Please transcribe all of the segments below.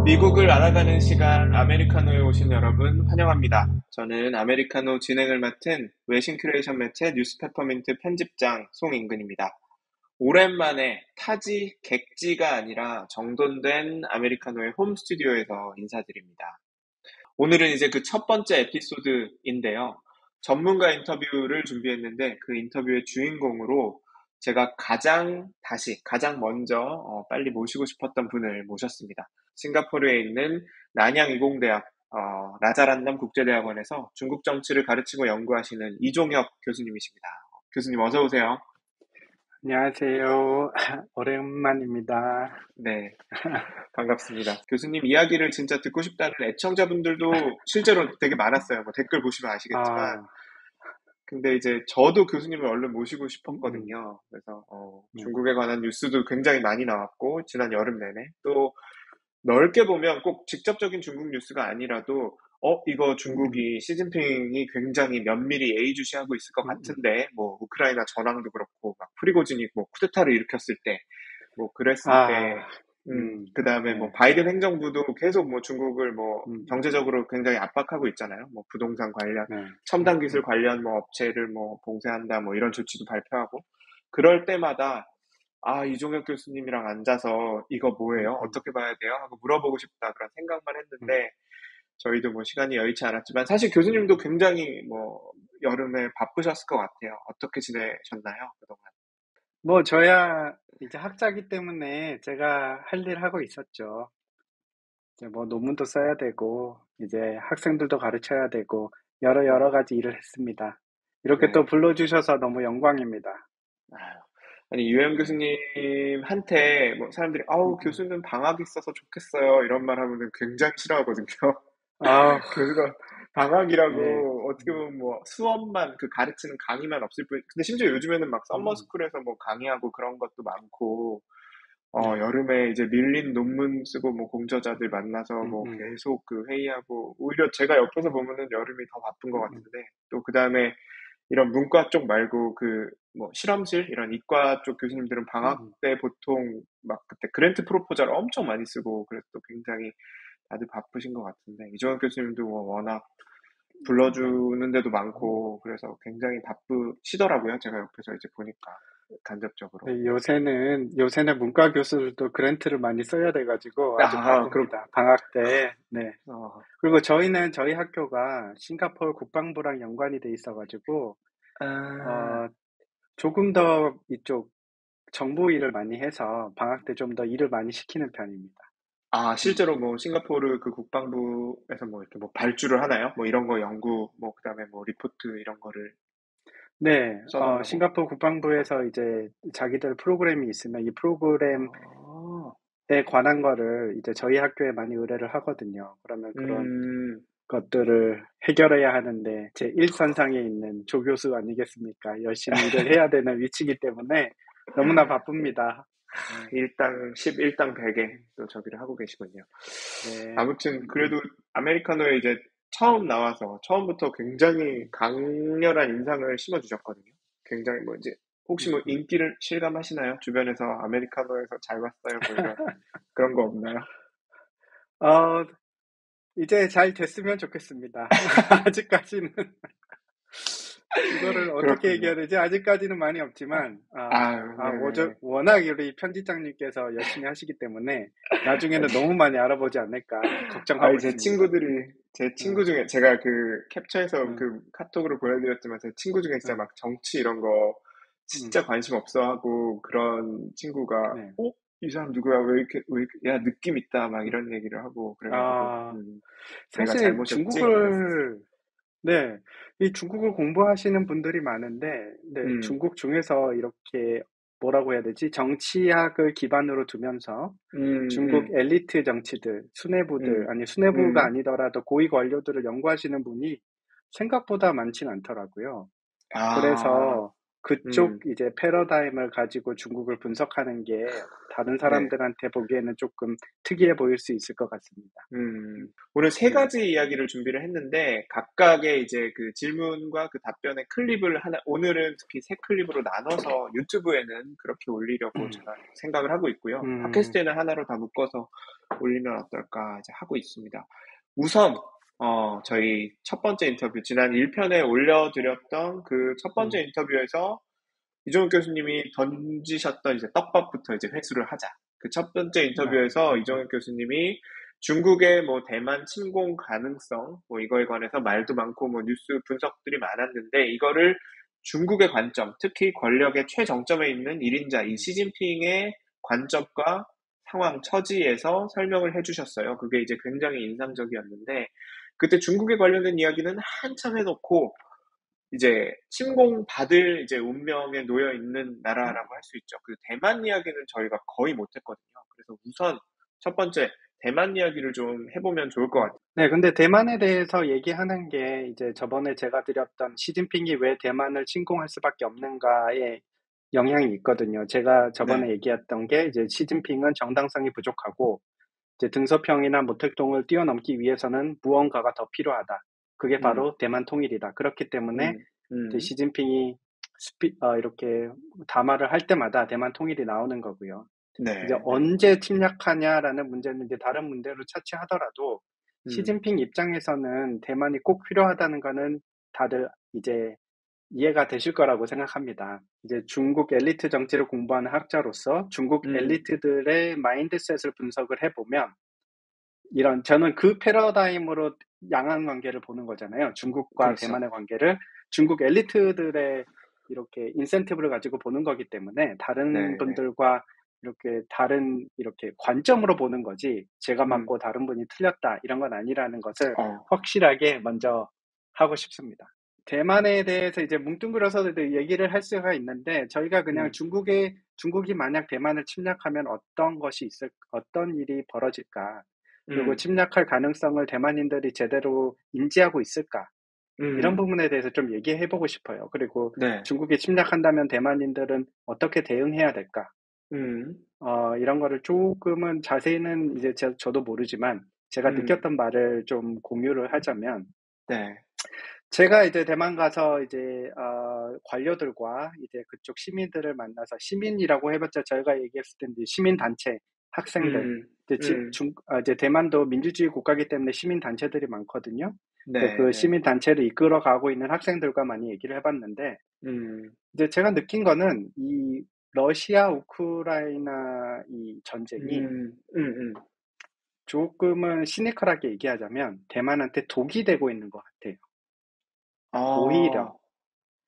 미국을 알아가는 시간 아메리카노에 오신 여러분 환영합니다. 저는 아메리카노 진행을 맡은 외신 큐레이션 매체 뉴스페퍼민트 편집장 송인근입니다. 오랜만에 타지, 객지가 아니라 정돈된 아메리카노의 홈 스튜디오에서 인사드립니다. 오늘은 이제 그 첫 번째 에피소드인데요. 전문가 인터뷰를 준비했는데 그 인터뷰의 주인공으로 제가 가장 먼저 빨리 모시고 싶었던 분을 모셨습니다. 싱가포르에 있는 난양 이공대학 라자란남 국제대학원에서 중국 정치를 가르치고 연구하시는 이종혁 교수님이십니다. 교수님 어서 오세요. 안녕하세요. 오랜만입니다. 네, 반갑습니다. 교수님 이야기를 진짜 듣고 싶다는 애청자분들도 실제로 되게 많았어요. 뭐 댓글 보시면 아시겠지만. 아, 근데 이제 저도 교수님을 얼른 모시고 음, 음, 싶었거든요. 그래서 네. 중국에 관한 뉴스도 굉장히 많이 나왔고 지난 여름 내내 또 넓게 보면 꼭 직접적인 중국 뉴스가 아니라도 이거 음, 음, 중국이 시진핑이 굉장히 면밀히 예의주시하고 있을 것 음, 같은데 뭐 우크라이나 전황도 그렇고 막 프리고진이 뭐 쿠데타를 일으켰을 때 뭐 그랬을 때 아, 그다음에 뭐 네, 바이든 행정부도 계속 뭐 중국을 뭐 음, 음, 경제적으로 굉장히 압박하고 있잖아요. 뭐 부동산 관련, 네, 첨단 기술 관련 뭐 업체를 뭐 봉쇄한다 뭐 이런 조치도 발표하고 그럴 때마다 이종혁 교수님이랑 앉아서 이거 음, 뭐예요? 음, 어떻게 봐야 돼요? 하고 물어보고 싶다 그런 생각만 음. 했는데 저희도 뭐 시간이 여의치 않았지만 사실 교수님도 굉장히 뭐 여름에 바쁘셨을 것 같아요. 어떻게 지내셨나요? 그동안? 저야 이제 학자기 때문에 제가 할 일 하고 있었죠. 이제 논문도 써야 되고, 이제 학생들도 가르쳐야 되고, 여러 음, 가지 일을 했습니다. 이렇게 또 네. 불러주셔서 너무 영광입니다. 아유, 아니, 유영 네, 교수님한테 뭐 사람들이, 음, 음, 교수는 방학 있어서 좋겠어요. 이런 말 하면은 굉장히 싫어하거든요. 아, 교수가 네, 방학이라고 어떻게 보면 뭐 수업만, 그 가르치는 강의만 없을 뿐, 근데 심지어 요즘에는 막 음, 썸머스쿨에서 뭐 강의하고 그런 것도 많고, 네, 여름에 이제 밀린 논문 쓰고 뭐 공저자들 만나서 음, 뭐 음, 계속 그 회의하고, 오히려 제가 옆에서 보면은 여름이 더 바쁜 것 음, 같은데, 또 그 다음에 이런 문과 쪽 말고 그 뭐 실험실 이런 이과 쪽 교수님들은 방학 음, 때 보통 막 그때 그랜트 프로포잘 엄청 많이 쓰고 그래서 또 굉장히 다들 바쁘신 것 같은데 이종환 교수님도 뭐 워낙 네. 불러주는 데도 많고 그래서 굉장히 바쁘시더라고요. 제가 옆에서 이제 보니까 간접적으로. 네, 요새는 문과 교수들도 그랜트를 많이 써야 돼가지고 아주 그렇, 바쁩니다. 방학 때. 네. 어, 그리고 저희 학교가 싱가포르 국방부랑 연관이 돼 있어가지고, 아, 어, 조금 더 이쪽 정부 일을 많이 해서 방학 때 좀 더 일을 많이 시키는 편입니다. 음. 실제로 뭐 싱가포르 그 국방부에서 뭐 이렇게 뭐 발주를 하나요? 뭐 이런 거 연구, 뭐 그다음에 뭐 리포트 이런 거를 네, 써달라고. 싱가포르 국방부에서 이제 자기들 프로그램이 있으면 이 프로그램에 어, 관한 거를 이제 저희 학교에 많이 의뢰를 하거든요. 그러면 그런 음, 것들을 해결해야 하는데 제 일선상에 있는 조교수 아니겠습니까? 열심히 일을 해야 되는 위치이기 때문에 너무나 바쁩니다. 네. 일당 10, 일당 100에 또 저기를 하고 계시군요. 네. 아무튼, 그래도 아메리카노에 이제 처음 나와서, 처음부터 굉장히 강렬한 인상을 심어주셨거든요. 굉장히 뭐 이제, 혹시 뭐 인기를 실감하시나요? 주변에서 아메리카노에서 잘 봤어요, 뭐 이런, 그런 거 없나요? 어, 이제 잘 됐으면 좋겠습니다. 아직까지는 이거를 어떻게 얘기해야 그렇군요. 되지? 아직까지는 많이 없지만, 네네네. 워낙 우리 편집장님께서 열심히 하시기 때문에 나중에는 너무 많이 알아보지 않을까 걱정하고 있습니다. 제 친구 어, 중에, 제가 그 캡처해서 음, 그 카톡으로 보내드렸지만, 제 친구 중에 진짜 음, 막 정치 이런 거 음, 진짜 관심 없어 하고, 그런 친구가, 네. 이 사람 누구야? 왜 이렇게, 야, 느낌 있다. 막 이런 얘기를 하고, 그래가지고, 아, 내가 사실 잘못이었지? 그랬었어. 네, 이 중국을 공부하시는 분들이 많은데, 네, 음, 중국 중에서 이렇게 뭐라고 해야 되지? 정치학을 기반으로 두면서 음, 중국 음, 엘리트 정치들, 수뇌부들, 음, 아니 수뇌부가 음. 아니더라도 고위 관료들을 연구하시는 분이 생각보다 많진 않더라고요. 아, 그래서 그쪽 이제 패러다임을 가지고 중국을 분석하는 게 다른 네. 사람들한테 보기에는 조금 특이해 보일 수 있을 것 같습니다. 오늘 세 네. 가지 이야기를 준비를 했는데, 각각의 이제 그 질문과 그 답변의 클립을 오늘은 특히 세 클립으로 나눠서 유튜브에는 그렇게 올리려고 제가 생각을 하고 있고요. 음, 팟캐스트에는 하나로 다 묶어서 올리면 어떨까 이제 하고 있습니다. 우선, 저희 첫 번째 인터뷰, 지난 1편에 올려드렸던 그 첫 번째 음, 인터뷰에서 이종욱 교수님이 던지셨던 이제 떡밥부터 이제 회수를 하자. 그 첫 번째 아, 인터뷰에서 이종욱 교수님이 중국의 뭐 대만 침공 가능성, 뭐 이거에 관해서 말도 많고 뭐 뉴스 분석들이 많았는데, 이거를 중국의 관점, 특히 권력의 최정점에 있는 1인자 이 시진핑의 관점과 상황, 처지에서 설명을 해주셨어요. 그게 이제 굉장히 인상적이었는데, 그때 중국에 관련된 이야기는 한참 해놓고 이제 침공받을 이제 운명에 놓여 있는 나라라고 할 수 있죠. 그 대만 이야기는 저희가 거의 못했거든요. 그래서 우선 첫 번째 대만 이야기를 좀 해보면 좋을 것 같아요. 네, 근데 대만에 대해서 얘기하는 게 이제 저번에 제가 드렸던 시진핑이 왜 대만을 침공할 수밖에 없는가에 영향이 있거든요. 제가 저번에 네, 얘기했던 게 이제 시진핑은 정당성이 부족하고 이제 등소평이나 모택동을 뛰어넘기 위해서는 무언가가 더 필요하다. 그게 음, 바로 대만 통일이다. 그렇기 때문에 음, 이제 음, 시진핑이 이렇게 담화를 할 때마다 대만 통일이 나오는 거고요. 이제 네, 네, 언제 침략하냐라는 문제는 이제 다른 문제로 차치하더라도 음, 시진핑 입장에서는 대만이 꼭 필요하다는 거는 다들 이제 이해가 되실 거라고 생각합니다. 이제 중국 엘리트 정치를 공부하는 학자로서 중국 음, 엘리트들의 마인드셋을 분석을 해보면 저는 그 패러다임으로 양안 관계를 보는 거잖아요. 중국과 그렇죠. 대만의 관계를 중국 엘리트들의 이렇게 인센티브를 가지고 보는 거기 때문에 다른 네, 네, 분들과 이렇게 다른 이렇게 관점으로 보는 거지 제가 음, 맞고 다른 분이 틀렸다 이런 건 아니라는 것을 어, 확실하게 먼저 하고 싶습니다. 대만에 대해서 이제 뭉뚱그려서도 얘기를 할 수가 있는데 저희가 그냥 음, 중국이 만약 대만을 침략하면 어떤 일이 벌어질까? 그리고 음, 침략할 가능성을 대만인들이 제대로 인지하고 있을까? 이런 음, 부분에 대해서 좀 얘기해 보고 싶어요. 그리고 네, 중국이 침략한다면 대만인들은 어떻게 대응해야 될까? 음, 이런 거를 조금은 자세히는 이제 저도 모르지만 제가 음, 느꼈던 말을 좀 공유를 하자면 네, 제가 이제 대만 가서 이제 관료들과 이제 그쪽 시민들을 만나서 시민이라고 해봤자 저희가 얘기했을 때 이제 시민 단체, 학생들 음, 이제 음, 이제 대만도 민주주의 국가이기 때문에 시민 단체들이 많거든요. 이제 네, 그 네, 시민 단체를 이끌어가고 있는 학생들과 많이 얘기를 해봤는데 음, 이제 제가 느낀 거는 이 러시아 우크라이나 이 전쟁이 음. 조금은 시니컬하게 얘기하자면 대만한테 독이 되고 있는 것 같아요. 오히려. 아,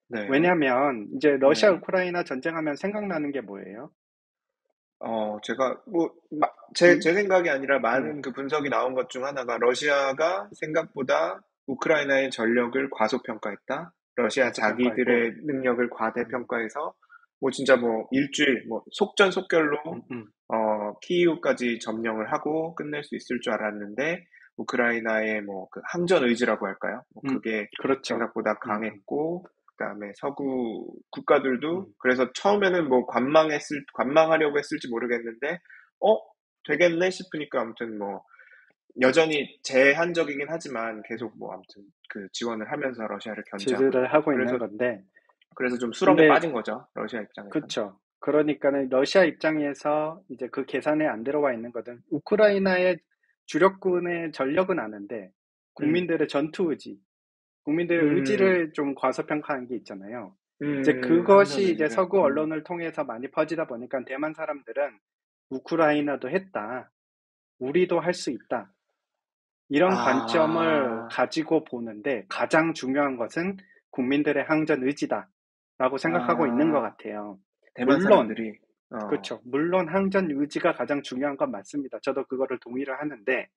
네, 왜냐면 이제 러시아 네. 우크라이나 전쟁하면 생각나는 게 뭐예요? 제가, 제 음, 생각이 아니라 음, 많은 그 분석이 나온 것 중 하나가 러시아가 생각보다 우크라이나의 전력을 과소평가했다. 러시아 과소평가했고, 자기들의 능력을 음, 과대평가해서 뭐 진짜 뭐 일주일, 뭐 속전속결로, 음, 음, 키이우까지 점령을 하고 끝낼 수 있을 줄 알았는데, 우크라이나의 뭐 그 항전 의지라고 할까요? 뭐 음, 그게 그렇죠. 생각보다 음, 강했고, 그다음에 서구 국가들도 음, 그래서 처음에는 뭐 관망하려고 했을지 모르겠는데 어 되겠네 싶으니까 아무튼 뭐 여전히 제한적이긴 하지만 계속 뭐 아무튼 그 지원을 하면서 러시아를 견제하고 지지를 있고 하고 있는 건데, 그래서 좀 수렁에 근데 빠진 거죠 러시아 입장에서는. 그쵸. 그러니까는 러시아 입장에서 이제 그 계산에 안 들어와 있는 거든. 우크라이나의 주력군의 전력은 아는데 음, 국민들의 전투 의지, 국민들의 음, 의지를 좀 과소평가한 게 있잖아요. 이제 항전 그것이 이제 의지를, 서구 언론을 통해서 많이 퍼지다 보니까 대만 사람들은 우크라이나도 했다. 우리도 할 수 있다. 이런 관점을 아, 가지고 보는데 가장 중요한 것은 국민들의 항전 의지다라고 생각하고 있는 것 아, 같아요. 대만 물론, 사람들이, 그렇죠. 물론 항전 의지가 가장 중요한 건 맞습니다. 저도 그거를 동의를 하는데,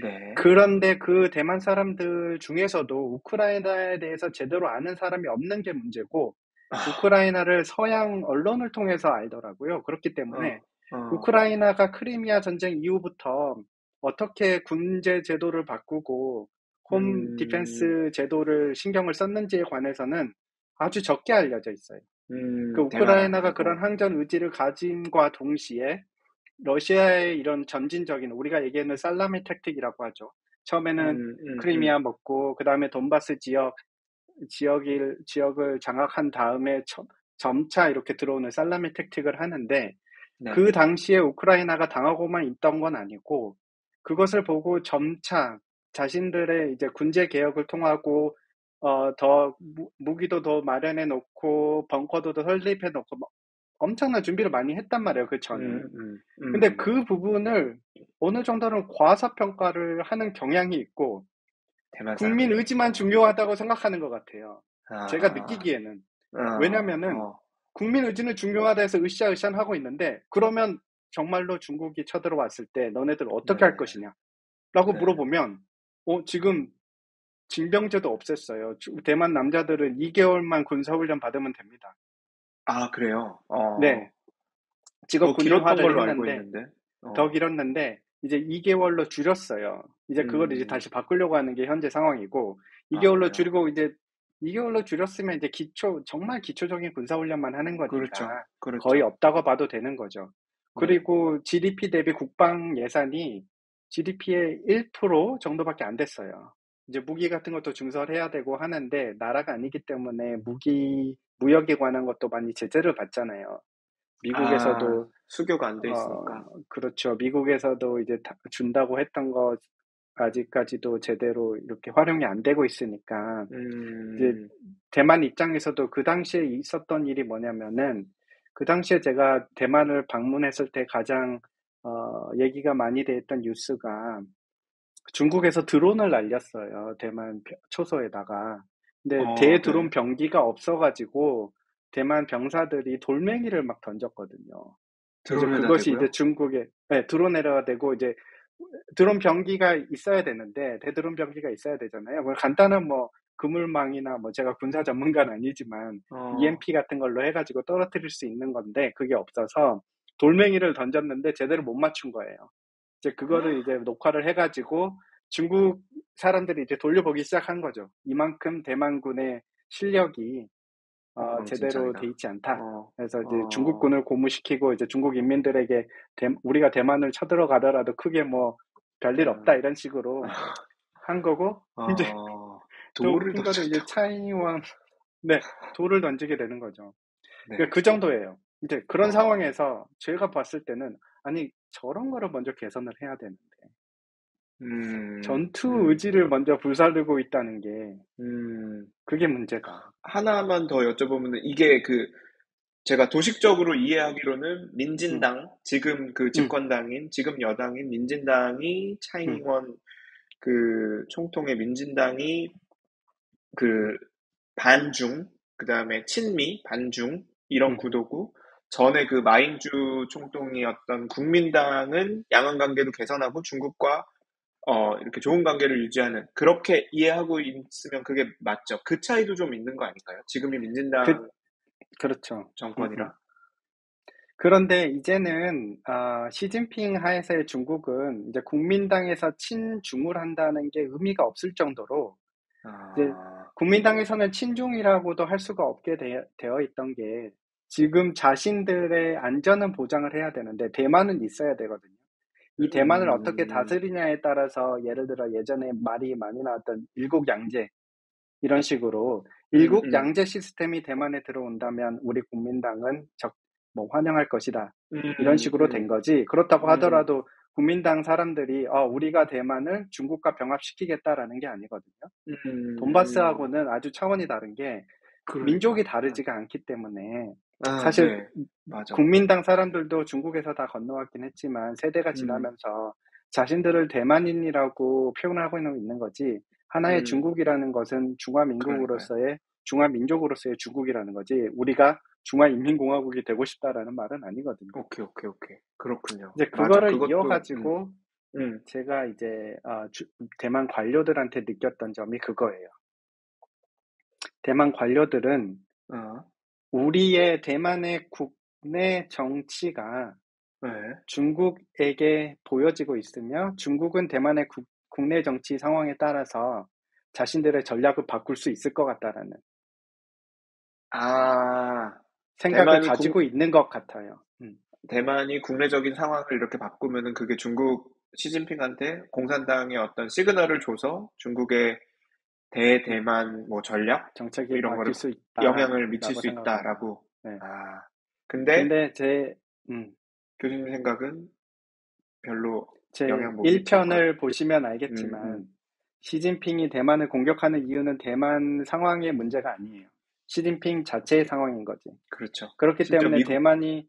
네, 그런데 그 대만 사람들 중에서도 우크라이나에 대해서 제대로 아는 사람이 없는 게 문제고, 아, 우크라이나를 서양 언론을 통해서 알더라고요. 그렇기 때문에 어, 어, 우크라이나가 크리미아 전쟁 이후부터 어떻게 군제 제도를 바꾸고 홈 음, 디펜스 제도를 신경을 썼는지에 관해서는 아주 적게 알려져 있어요. 그 대만하면 우크라이나가 그런 되고. 항전 의지를 가짐과 동시에 러시아의 이런 점진적인 우리가 얘기하는 살라미 택틱이라고 하죠. 처음에는 크리미아 먹고 그다음에 돈바스 지역을 장악한 다음에 점차 이렇게 들어오는 살라미 택틱을 하는데 네. 그 당시에 우크라이나가 당하고만 있던 건 아니고 그것을 보고 점차 자신들의 이제 군제 개혁을 통하고 더 무기도 더 마련해 놓고 벙커도 더 설립해 놓고 막 엄청난 준비를 많이 했단 말이에요, 그 전에. 근데 그 부분을 어느 정도는 과소평가를 하는 경향이 있고 대만 국민 사람들이. 의지만 중요하다고 생각하는 것 같아요. 제가 아, 느끼기에는. 왜냐면은 어, 국민 의지는 중요하다 해서 으쌰으쌰 하고 있는데 그러면 정말로 중국이 쳐들어왔을 때 너네들 네, 어떻게 할 것이냐? 라고 네. 물어보면 지금 징병제도 없앴어요. 대만 남자들은 2개월만 군사훈련 받으면 됩니다. 아, 그래요? 네. 직업 더 길었던 군인화를 걸로 알고 했는데 있는데. 더 어, 길었는데 이제 2개월로 줄였어요. 이제 그걸 이제 음, 다시 바꾸려고 하는 게 현재 상황이고 아, 2개월로 그래요? 줄이고 이제 2개월로 줄였으면 이제 정말 기초적인 군사훈련만 하는 그렇죠. 거니까 거의 그렇죠. 없다고 봐도 되는 거죠. 네. 그리고 GDP 대비 국방 예산이 GDP의 1% 정도밖에 안 됐어요. 이제 무기 같은 것도 증설해야 되고 하는데 나라가 아니기 때문에 무역에 관한 것도 많이 제재를 받잖아요. 아, 미국에서도 수교가 안 돼 있으니까. 그렇죠. 미국에서도 이제 준다고 했던 거 아직까지도 제대로 이렇게 활용이 안 되고 있으니까 이제 음, 대만 입장에서도 그 당시에 있었던 일이 뭐냐면은 그 당시에 제가 대만을 방문했을 때 가장 얘기가 많이 됐던 뉴스가 중국에서 드론을 날렸어요. 대만 초소에다가. 근데 네. 대드론 병기가 없어가지고 대만 병사들이 돌멩이를 막 던졌거든요. 그래서 드론에다 그것이 이제 대고요? 중국에 네, 드론에다가 대고 이제 드론 병기가 있어야 되는데 대드론 병기가 있어야 되잖아요. 뭐 간단한 뭐 그물망이나 뭐 제가 군사 전문가는 아니지만 어, EMP 같은 걸로 해가지고 떨어뜨릴 수 있는 건데 그게 없어서 돌멩이를 던졌는데 제대로 못 맞춘 거예요. 이제 그거를 이제 녹화를 해가지고 중국 사람들이 이제 돌려보기 시작한 거죠. 이만큼 대만군의 실력이 제대로 돼 엉망진창이다. 있지 않다. 어, 그래서 이제 어, 중국군을 고무시키고 이제 중국 인민들에게 우리가 대만을 쳐들어가더라도 크게 뭐 별일 없다 음, 이런 식으로 한 거고 이제 더 돌을 웃긴 거는 이제 던졌다고. 차이완 네 돌을 던지게 되는 거죠. 네. 그러니까 그 정도예요. 이제 그런 어, 상황에서 제가 봤을 때는 아니 저런 거를 먼저 개선을 해야 되는데 음, 전투 음, 의지를 먼저 불사르고 있다는 게 음. 그게 문제다. 하나만 더 여쭤보면 이게 제가 도식적으로 이해하기로는 음, 민진당, 지금 그 음, 집권당인, 지금 여당인 민진당이 음, 차이잉원 그 총통의 민진당이 음, 그 반중, 그 다음에 친미, 반중, 이런 음, 구도고, 전에 그 마잉주 총통이었던 국민당은 양안 관계도 개선하고 중국과 이렇게 좋은 관계를 유지하는, 그렇게 이해하고 있으면 그게 맞죠. 그 차이도 좀 있는 거 아닌가요? 지금이 그, 민진당 그렇죠. 정권이라. 그런데 이제는 시진핑 하에서의 중국은 이제 국민당에서 친중을 한다는 게 의미가 없을 정도로 이제 아, 국민당에서는 친중이라고도 할 수가 없게 되어 있던 게 지금 자신들의 안전은 보장을 해야 되는데 대만은 있어야 되거든요. 이 대만을 어떻게 음, 다스리냐에 따라서 예를 들어 예전에 말이 많이 나왔던 일국양제 이런 식으로 음, 일국 음, 양제 시스템이 대만에 들어온다면 우리 국민당은 뭐 환영할 것이다. 이런 음, 식으로 된 음, 거지. 그렇다고 음, 하더라도 국민당 사람들이 우리가 대만을 중국과 병합시키겠다라는 게 아니거든요. 음. 돈바스하고는 아주 차원이 다른 게 민족이 그러니까요. 다르지가 않기 때문에 사실 네, 맞아. 국민당 사람들도 중국에서 다 건너왔긴 했지만 세대가 음, 지나면서 자신들을 대만인이라고 표현하고 있는 거지 하나의 음, 중국이라는 것은 그러니까요. 중화민족으로서의 중국이라는 거지 우리가 중화인민공화국이 되고 싶다라는 말은 아니거든요. 오케이, 오케이, 오케이. 그렇군요. 이제 맞아. 그거를 그것도, 이어가지고 음, 제가 이제 대만 관료들한테 느꼈던 점이 그거예요. 대만 관료들은 어, 우리의 대만의 국내 정치가 네. 중국에게 보여지고 있으며 중국은 대만의 국내 정치 상황에 따라서 자신들의 전략을 바꿀 수 있을 것 같다라는. 아, 생각을 대만이 가지고 있는 것 같아요. 대만이 국내적인 상황을 이렇게 바꾸면은 그게 중국 시진핑한테 공산당의 어떤 시그널을 줘서 중국의 음, 대대만 뭐 전략 뭐 정책이 이런 거를 바뀔 수 영향을 미칠 있다라고 수 생각합니다. 있다라고. 네. 아, 근데 근데 음, 교수님 생각은 별로 제 영향 못 미칠 거다. 1편을 보시면 음, 알겠지만, 음, 시진핑이 대만을 공격하는 이유는 대만 상황의 문제가 아니에요. 시진핑 자체의 상황인 거지. 그렇죠. 그렇기 심지어 때문에 미국, 대만이,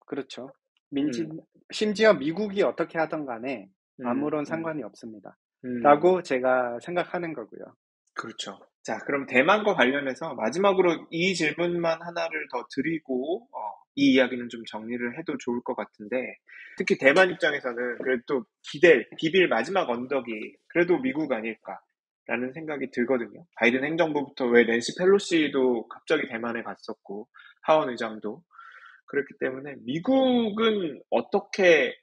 그렇죠. 음, 심지어 미국이 어떻게 하던 간에 음, 아무런 음, 상관이 없습니다. 음. 라고 제가 생각하는 거고요. 그렇죠. 자, 그럼 대만과 관련해서 마지막으로 이 질문만 하나를 더 드리고, 이 이야기는 좀 정리를 해도 좋을 것 같은데, 특히 대만 입장에서는 그래도 또 비빌 마지막 언덕이 그래도 미국 아닐까라는 생각이 들거든요. 바이든 행정부부터 왜 낸시 펠로시도 갑자기 대만에 갔었고, 하원 의장도. 그렇기 때문에 미국은 어떻게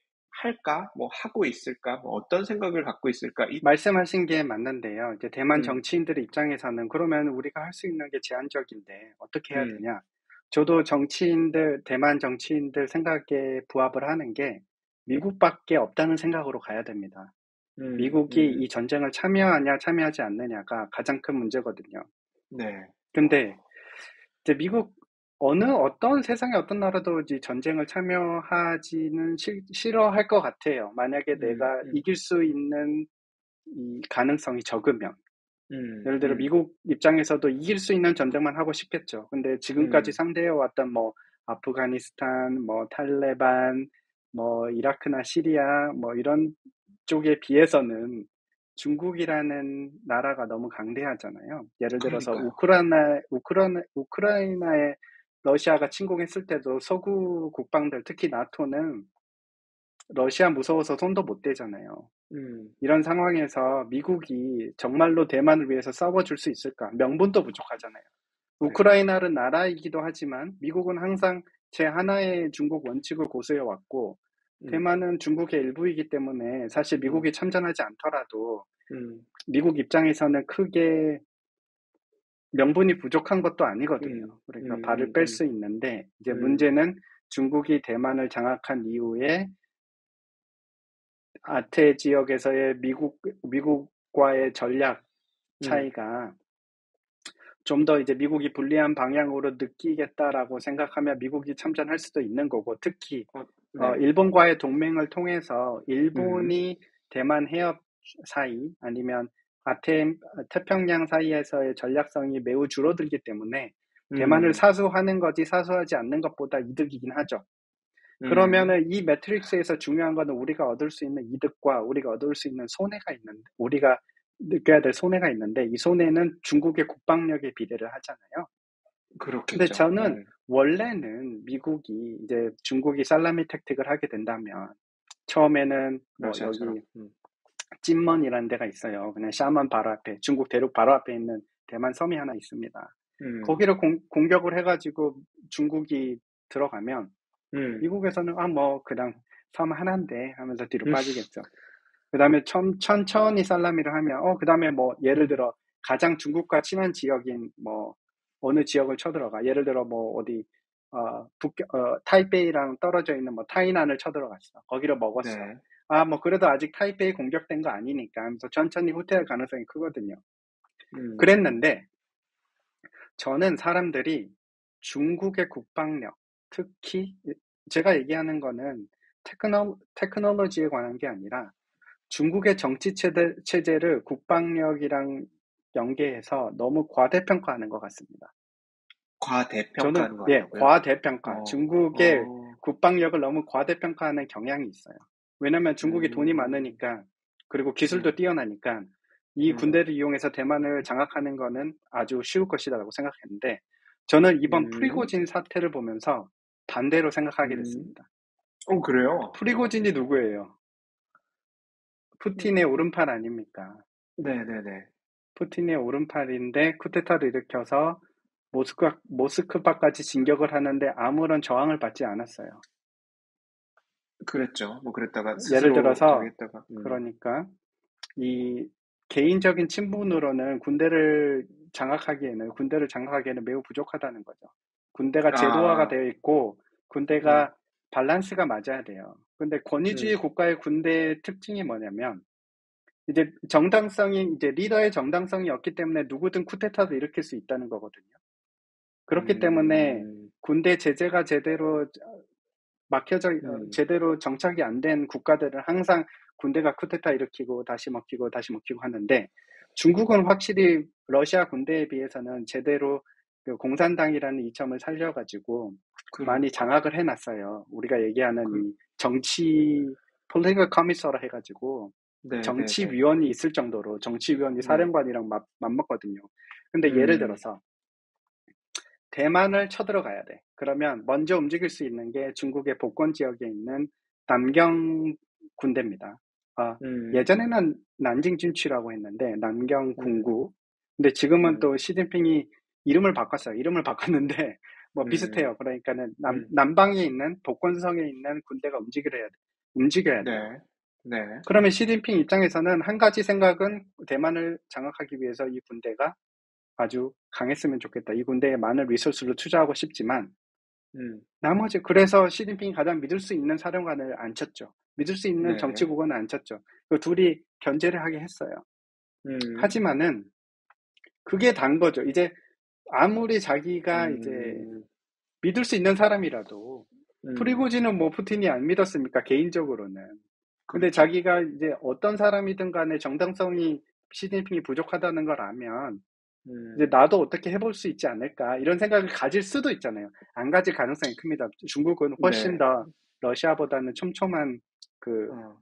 할까? 뭐 하고 있을까? 뭐 어떤 생각을 갖고 있을까? 말씀하신 게 맞는데요. 이제 대만 음, 정치인들의 입장에서는 그러면 우리가 할 수 있는 게 제한적인데 어떻게 해야 음, 되냐? 저도 대만 정치인들 생각에 부합을 하는 게 미국밖에 없다는 생각으로 가야 됩니다. 미국이 이 음. 전쟁을 참여하냐, 참여하지 않느냐가 가장 큰 문제거든요. 네. 근데 이제 미국 어떤 세상의 어떤 나라도 이제 전쟁을 참여하지는 싫어할 것 같아요. 만약에 음, 내가 음, 이길 수 있는 이 가능성이 적으면. 음, 예를 들어 음, 미국 입장에서도 이길 수 있는 전쟁만 하고 싶겠죠. 근데 지금까지 음, 상대해왔던 뭐 아프가니스탄, 뭐 탈레반, 뭐 이라크나 시리아 뭐 이런 쪽에 비해서는 중국이라는 나라가 너무 강대하잖아요. 예를 들어서 그러니까요. 우크라이나에 러시아가 침공했을 때도 서구 국방들, 특히 나토는 러시아 무서워서 손도 못 대잖아요. 음, 이런 상황에서 미국이 정말로 대만을 위해서 싸워줄 수 있을까? 명분도 부족하잖아요. 네. 우크라이나는 나라이기도 하지만 미국은 항상 제 하나의 중국 원칙을 고수해 왔고, 음, 대만은 중국의 일부이기 때문에 사실 음, 미국이 참전하지 않더라도 음, 미국 입장에서는 크게 명분이 부족한 것도 아니거든요. 음, 그러니까 발을 음, 뺄 음, 수 있는데, 이제 음, 문제는 중국이 대만을 장악한 이후에 아태 지역에서의 미국과의 전략 음, 차이가 좀 더 이제 미국이 불리한 방향으로 느끼겠다라고 생각하면 미국이 참전할 수도 있는 거고, 특히 네. 일본과의 동맹을 통해서 음, 일본이 대만 해협 사이 아니면 아태 태평양 사이에서의 전략성이 매우 줄어들기 때문에 대만을 음, 사수하는 것이 사수하지 않는 것보다 이득이긴 하죠. 음, 그러면은 이 매트릭스에서 중요한 거는 우리가 얻을 수 있는 이득과 우리가 얻을 수 있는 손해가 있는데, 우리가 느껴야 될 손해가 있는데, 이 손해는 중국의 국방력에 비례를 하잖아요. 근데 그렇겠죠. 저는 원래는 미국이 이제 중국이 살라미 택틱을 하게 된다면, 처음에는 뭐 러시아처럼. 여기 찐먼이라는 데가 있어요. 그냥 샤먼 바로 앞에, 중국 대륙 바로 앞에 있는 대만 섬이 하나 있습니다. 음, 거기를 공격을 해가지고 중국이 들어가면 음, 미국에서는 뭐 그냥 섬 하나인데 하면서 뒤로 음, 빠지겠죠. 그 다음에 천천히 살라미를 하면 그 다음에 뭐 예를 들어 가장 중국과 친한 지역인 뭐 어느 지역을 쳐들어가. 예를 들어 뭐 어디 타이베이랑 떨어져 있는 뭐 타이난을 쳐들어갔어. 거기를 먹었어. 네. 뭐 그래도 아직 타이베이 공격된 거 아니니까 하면서 천천히 후퇴할 가능성이 크거든요. 음, 그랬는데 저는 사람들이 중국의 국방력, 특히 제가 얘기하는 거는 테크놀로지에 관한 게 아니라 중국의 정치 체제를 국방력이랑 연계해서 너무 과대평가하는 것 같습니다. 저는 과대평가하는 것 같다고요? 과대평가, 어, 중국의 어, 국방력을 너무 과대평가하는 경향이 있어요. 왜냐면 중국이 돈이 음, 많으니까, 그리고 기술도 음, 뛰어나니까 이 음, 군대를 이용해서 대만을 장악하는 거는 아주 쉬울 것이라고 생각했는데, 저는 이번 음, 프리고진 사태를 보면서 반대로 생각하게 음. 됐습니다. 그래요? 프리고진이 누구예요? 푸틴의 오른팔 아닙니까? 네네네. 푸틴의 오른팔인데 쿠데타를 일으켜서 모스크바까지 진격을 하는데 아무런 저항을 받지 않았어요. 그랬죠. 뭐 그랬다가 예를 스스로 저기 들어서, 했다가, 그러니까 이 개인적인 친분으로는 군대를 장악하기에는 매우 부족하다는 거죠. 군대가 제도화가 아, 되어 있고 음, 군대가 밸런스가 맞아야 돼요. 근데 권위주의 음, 국가의 군대의 특징이 뭐냐면 이제 정당성이 이제 리더의 정당성이 없기 때문에 누구든 쿠데타도 일으킬 수 있다는 거거든요. 그렇기 때문에 음, 군대 제재가 음, 제대로 정착이 안 된 국가들은 항상 군대가 쿠데타 일으키고 다시 먹히고 다시 먹히고 하는데 중국은 확실히 러시아 군대에 비해서는 제대로 그 공산당이라는 이점을 살려가지고 많이 그러니까. 장악을 해놨어요. 우리가 얘기하는 그, 이 정치 political commissar라 해가지고 네네네. 정치위원이 있을 정도로 정치위원이 네. 사령관이랑 맞먹거든요. 근데 예를 음, 들어서 대만을 쳐들어가야 돼. 그러면 먼저 움직일 수 있는 게 중국의 복권 지역에 있는 남경 군대입니다. 아, 음, 예전에는 난징 진취라고 했는데 남경 음, 군구. 근데 지금은 음, 또 시진핑이 이름을 바꿨어요. 이름을 바꿨는데 뭐 음, 비슷해요. 그러니까는 음, 남방에 있는 복권성에 있는 군대가 움직여야 돼요. 네, 네, 그러면 시진핑 입장에서는 한 가지 생각은 대만을 장악하기 위해서 이 군대가 아주 강했으면 좋겠다. 이 군대에 많은 리소스를 투자하고 싶지만 음, 나머지 그래서 시진핑이 가장 믿을 수 있는 사령관을 앉혔죠. 믿을 수 있는 네, 정치국원을 앉혔죠. 그 둘이 견제를 하게 했어요. 음, 하지만은 그게 단 거죠. 이제 아무리 자기가 이제 음, 믿을 수 있는 사람이라도 음, 프리고지는 뭐 푸틴이 안 믿었습니까? 개인적으로는. 근데 그렇죠. 자기가 이제 어떤 사람이든 간에 정당성이 시진핑이 부족하다는 걸 알면 이제 음, 나도 어떻게 해볼 수 있지 않을까 이런 생각을 가질 수도 있잖아요. 안 가질 가능성이 큽니다. 중국은 훨씬 네, 더 러시아보다는 촘촘한 그 어,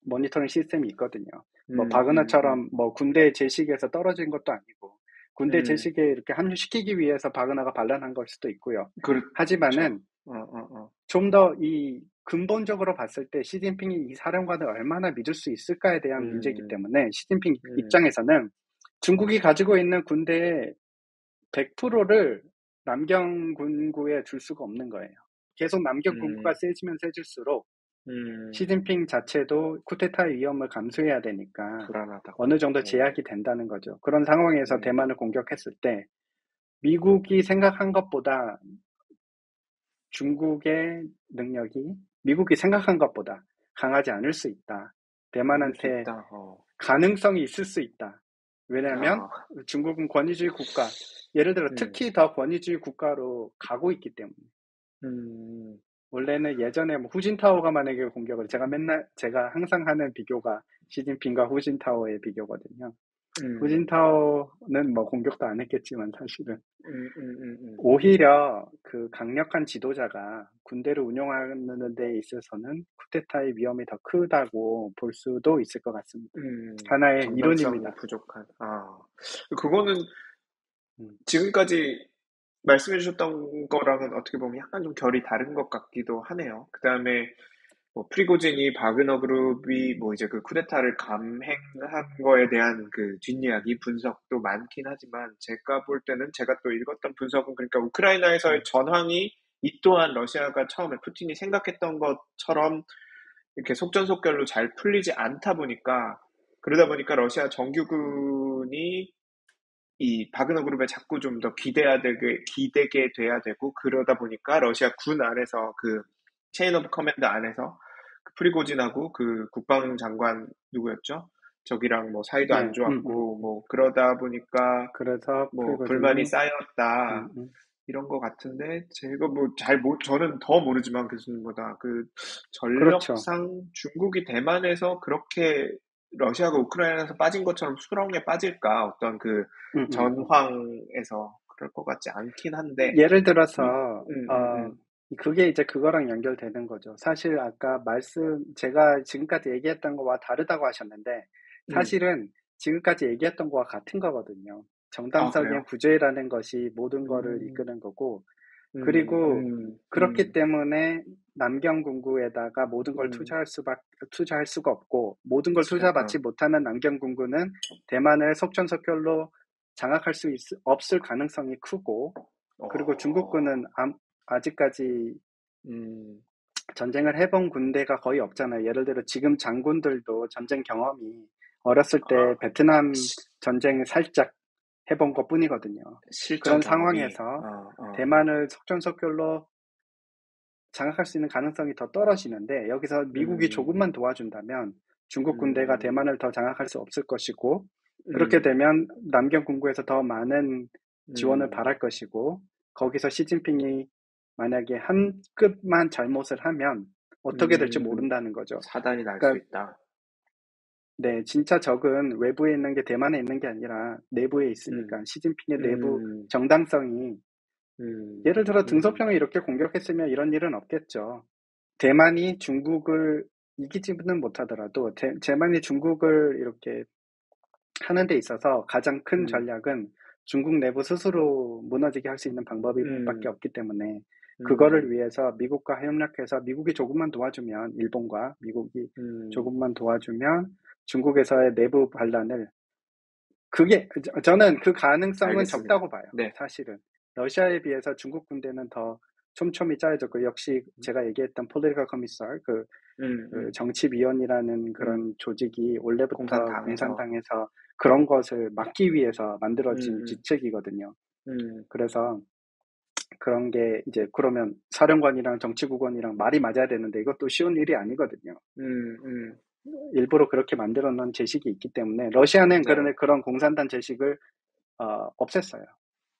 모니터링 시스템이 있거든요. 뭐 음, 음, 음, 바그너처럼 뭐 군대 제식에서 떨어진 것도 아니고 군대 음, 제식에 이렇게 합류시키기 위해서 바그너가 반란한 걸 수도 있고요. 그렇죠. 하지만은 어. 좀 더 이 근본적으로 봤을 때 시진핑이 이 사령관을 얼마나 믿을 수 있을까에 대한 문제이기 음, 때문에 시진핑 음, 입장에서는 중국이 가지고 있는 군대의 100%를 남경군구에 줄 수가 없는 거예요. 계속 남경군구가 음, 세지면 세질수록 음, 시진핑 자체도 쿠데타의 위험을 감수해야 되니까 불안하다고. 어느 정도 오, 제약이 된다는 거죠. 그런 상황에서 음, 대만을 공격했을 때 미국이 생각한 것보다 중국의 능력이 미국이 생각한 것보다 강하지 않을 수 있다. 않을 수 대만한테 있다. 어, 가능성이 있을 수 있다. 왜냐하면 아, 중국은 권위주의 국가, 예를 들어 음, 특히 더 권위주의 국가로 가고 있기 때문에 음, 원래는 예전에 뭐 후진타오가 만약에 공격을 제가 항상 하는 비교가 시진핑과 후진타오의 비교거든요. 음, 후진타오는 뭐 공격도 안 했겠지만 사실은 음, 음, 음, 음, 오히려 그 강력한 지도자가 군대를 운영하는 데 있어서는 쿠데타의 위험이 더 크다고 볼 수도 있을 것 같습니다. 하나의 정당성이 이론입니다. 부족한. 아, 그거는 음, 지금까지 말씀해 주셨던 거랑은 어떻게 보면 약간 좀 결이 다른 것 같기도 하네요. 그 다음에 뭐 프리고진이 바그너 그룹이 뭐 이제 그 쿠데타를 감행한 거에 대한 그 뒷이야기 분석도 많긴 하지만 제가 볼 때는 제가 또 읽었던 분석은 그러니까 우크라이나에서의 음, 전황이 이 또한 러시아가 처음에 푸틴이 생각했던 것처럼 이렇게 속전속결로 잘 풀리지 않다 보니까 그러다 보니까 러시아 정규군이 이 바그너 그룹에 자꾸 좀 더 기대게 돼야 되고 그러다 보니까 러시아 군 안에서 그 체인 오브 커맨드 안에서 그 프리고진하고 그 국방장관 누구였죠? 저기랑 뭐 사이도 안 네, 좋았고 뭐 그러다 보니까 그래서 뭐 불만이 프리고진이 음, 쌓였다 음. 이런 거 같은데 제가 뭐 저는 더 모르지만 교수님보다 그 그렇죠. 전력상 중국이 대만에서 그렇게 러시아가 우크라이나에서 빠진 것처럼 수렁에 빠질까 어떤 그 음, 음. 전황에서 그럴 것 같지 않긴 한데 예를 들어서 이 그게 이제 그거랑 연결되는 거죠. 사실 아까 제가 지금까지 얘기했던 거와 다르다고 하셨는데 음. 사실은 지금까지 얘기했던 거와 같은 거거든요. 아 정당성의 그래요? 부재라는 것이 모든 거를 음, 이끄는 거고 음, 그리고 음, 그렇기 음, 때문에 남경군구에다가 모든 걸 음, 투자할 수가 없고 모든 걸 수가, 투자받지 못하는 남경군구는 대만을 속전속결로 장악할 없을 가능성이 크고 그리고 어, 중국군은 아직까지 음, 전쟁을 해본 군대가 거의 없잖아요. 예를 들어 지금 장군들도 전쟁 경험이 어렸을 때 아, 베트남 전쟁을 살짝 해본 것뿐이거든요. 실전 그런 경험이, 상황에서 대만을 속전속결로 장악할 수 있는 가능성이 더 떨어지는데 여기서 미국이 음, 조금만 도와준다면 중국 군대가 음, 대만을 더 장악할 수 없을 것이고 그렇게 음, 되면 남경 군부에서 더 많은 지원을 음, 바랄 것이고 거기서 시진핑이 만약에 한 끗만 잘못을 하면 어떻게 될지 음, 모른다는 거죠. 사단이 날 수 그러니까 있다. 네, 진짜 적은 외부에 있는 게 대만에 있는 게 아니라 내부에 음, 있으니까 시진핑의 내부 음, 정당성이 음, 예를 들어 등소평을 이렇게 공격했으면 이런 일은 없겠죠. 대만이 중국을 이기지는 못하더라도 대만이 중국을 이렇게 하는 데 있어서 가장 큰 음, 전략은 중국 내부 스스로 무너지게 할 수 있는 방법이 밖에 음, 없기 때문에 그거를 음, 위해서 미국과 협력해서 미국이 조금만 도와주면 일본과 미국이 음, 조금만 도와주면 중국에서의 내부 반란을 그게 저는 그 가능성은 알겠습니다. 적다고 봐요. 네, 사실은 러시아에 비해서 중국 군대는 더 촘촘히 짜여졌고 역시 제가 얘기했던 폴리티컬 커미서 음, 그 음, 정치위원이라는 음, 그런 조직이 원래부터 공산당에서, 공산당에서 그런 것을 막기 위해서 만들어진 음, 지책이거든요. 음, 그래서 그런 게 이제 그러면 사령관이랑 정치국원이랑 말이 맞아야 되는데 이것도 쉬운 일이 아니거든요. 음, 음, 일부러 그렇게 만들어 놓은 제식이 있기 때문에 러시아는 네, 그런 공산당 제식을 없앴어요.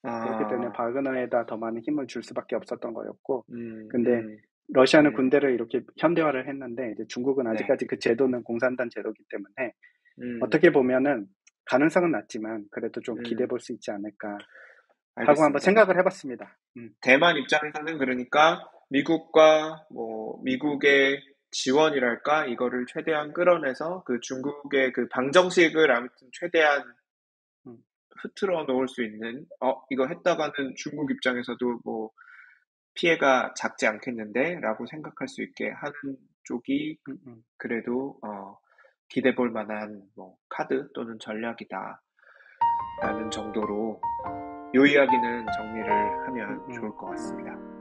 그렇기 때문에 아, 바그너에다 더 많은 힘을 줄 수밖에 없었던 거였고, 음, 근데 음, 러시아는 음, 군대를 이렇게 현대화를 했는데 이제 중국은 네, 아직까지 그 제도는 공산당 제도이기 때문에 음, 어떻게 보면은 가능성은 낮지만 그래도 좀 기대해 음, 볼 수 있지 않을까 하고 한번 알겠습니다. 생각을 해봤습니다. 대만 입장에서는 그러니까 미국과 뭐 미국의 지원이랄까 이거를 최대한 끌어내서 그 중국의 그 방정식을 아무튼 최대한 음, 흐트러 놓을 수 있는 이거 했다가는 중국 입장에서도 뭐 피해가 작지 않겠는데라고 생각할 수 있게 하는 쪽이 음, 음, 그래도 기대 볼 만한 뭐 카드 또는 전략이다라는 정도로 요 이야기는 정리를 하면 음, 음. 좋을 것 같습니다.